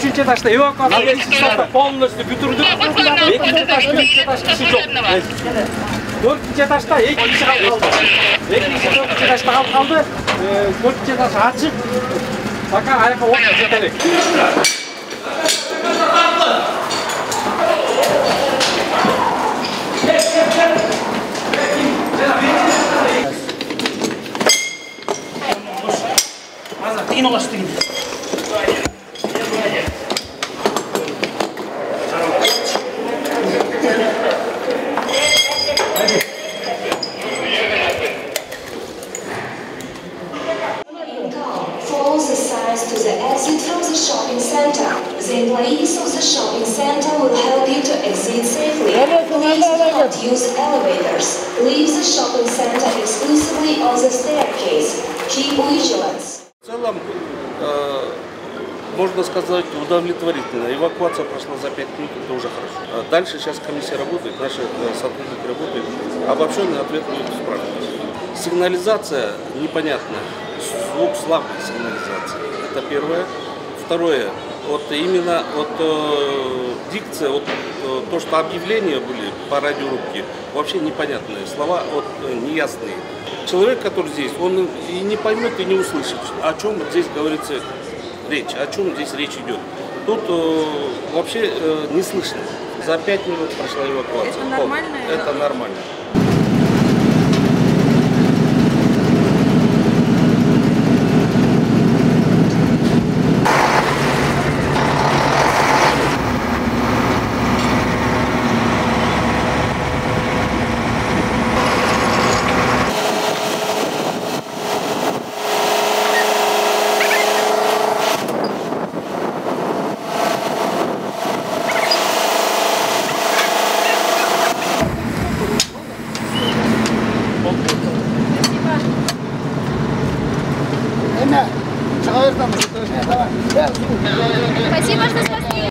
3-chi etажda эвакуация полностью бүтүрдүк. 2-chi этаж, 3-chi этаж киши жок. 4-chi этажда 2 киши калды. 2-4-chi этажда калды. 4-chi этаж ачык. Пока аяка от жетелик. Тигин оғаш тигин. Follows the signs to the exit from the shopping center. The employees of the shopping center will help you to exit safely. Please do not use elevators. Leave the shopping center exclusively on the staircase. Keep vigilance. В целом, можно сказать, удовлетворительно. Эвакуация прошла за 5 минут, это уже хорошо. Дальше сейчас комиссия работает, наши сотрудники работают. Обобщенный ответ будет спрашивать. Сигнализация непонятная. Звук слабой сигнализации. Это первое. Второе. Именно дикция, то, что объявления были по радиорубке, вообще непонятные. Слова неясные. Человек, который здесь, он и не поймет, и не услышит, о чем здесь говорится речь, о чем здесь речь идет. Тут вообще не слышно. За 5 минут прошла эвакуация. Это нормально? Это нормально.